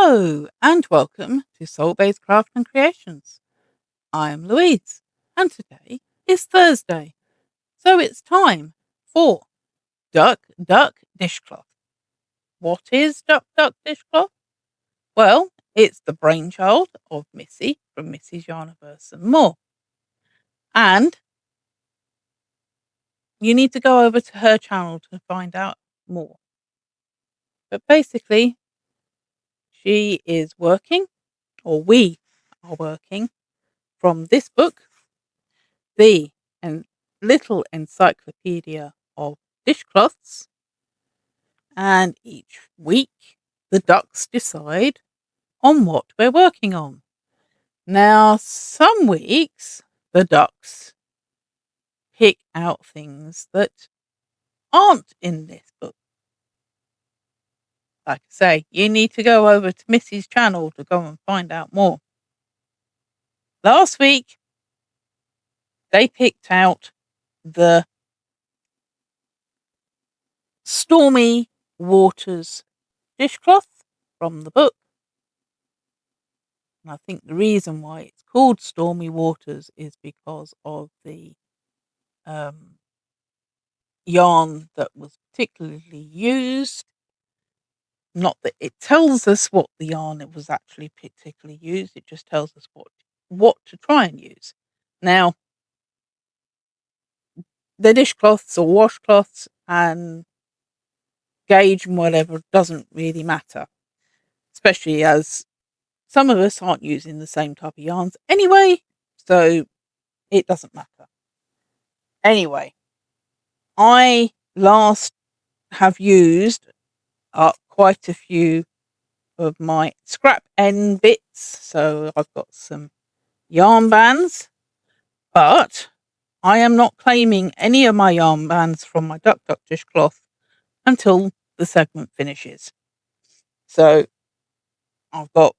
Hello and welcome to Soul-Based Craft and Creations. I'm Louise and today is Thursday, so it's time for Duck Duck Dishcloth. What is Duck Duck Dishcloth? Well, it's the brainchild of Missi from Missi's Yarniverse and more. And you need to go over to her channel to find out more. But basically, she is working, or we are working, from this book, the Little Encyclopedia of Dishcloths, and each week the ducks decide on what we're working on. Now, some weeks the ducks pick out things that aren't in this book. Like I say, you need to go over to Missi's channel to go and find out more. Last week, they picked out the Stormy Waters dishcloth from the book. And I think the reason why it's called Stormy Waters is because of the yarn that was particularly used. Not that it tells us what the yarn it was actually particularly used, it just tells us what to try and use. Now, the dishcloths or washcloths and gauge and whatever doesn't really matter, especially as some of us aren't using the same type of yarns anyway, so it doesn't matter. Anyway, I last have used up quite a few of my scrap end bits, so I've got some yarn bands, but I am not claiming any of my yarn bands from my Duck Duck dishcloth until the segment finishes. So I've got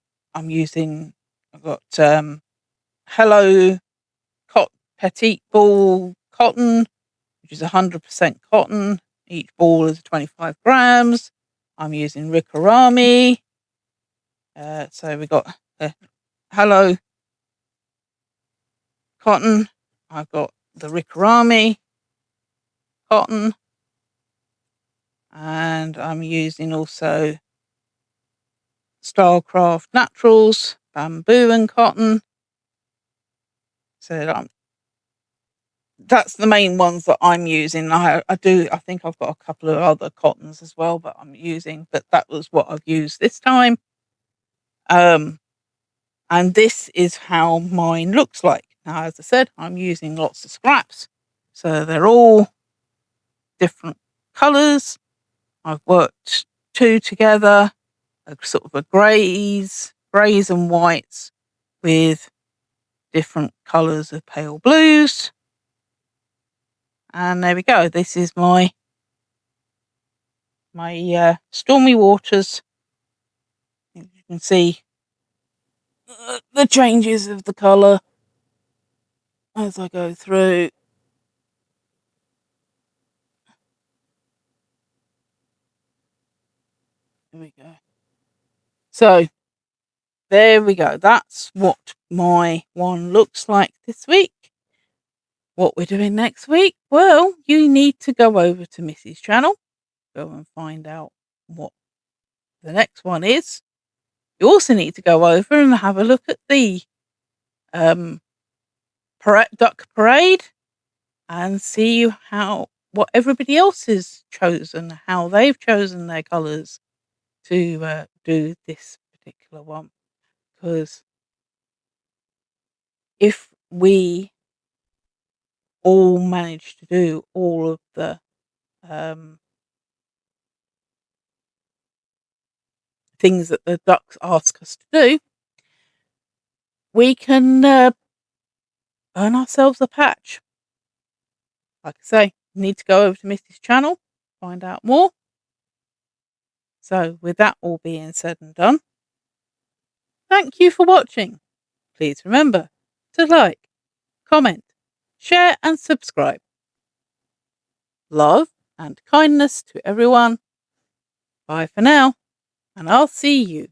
Hello Petite Ball cotton, which is 100% cotton. Each ball is 25 grams. I'm using Rikorami. So we got the Hello cotton. I've got the Rikorami cotton. And I'm using also Stylecraft Naturals, bamboo and cotton. So that's the main ones that I'm using. I think I've got a couple of other cottons as well, but that was what I've used this time. And this is how mine looks like. Now, as I said, I'm using lots of scraps, so they're all different colours. I've worked two together, a sort of a greys and whites with different colours of pale blues. And there we go. This is my Stormy Waters. You can see the changes of the colour as I go through. Here we go. So there we go. That's what my one looks like this week. What we're doing next week? Well, you need to go over to Missi's channel, go and find out what the next one is. You also need to go over and have a look at the duck parade and see what everybody else has chosen, how they've chosen their colours to do this particular one. Because if we all manage to do all of the things that the ducks ask us to do, we can earn ourselves a patch. Like I say, you need to go over to Missi's channel, find out more. So with that all being said and done, thank you for watching. Please remember to like, comment, share and subscribe. Love and kindness to everyone. Bye for now, and I'll see you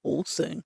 haul soon.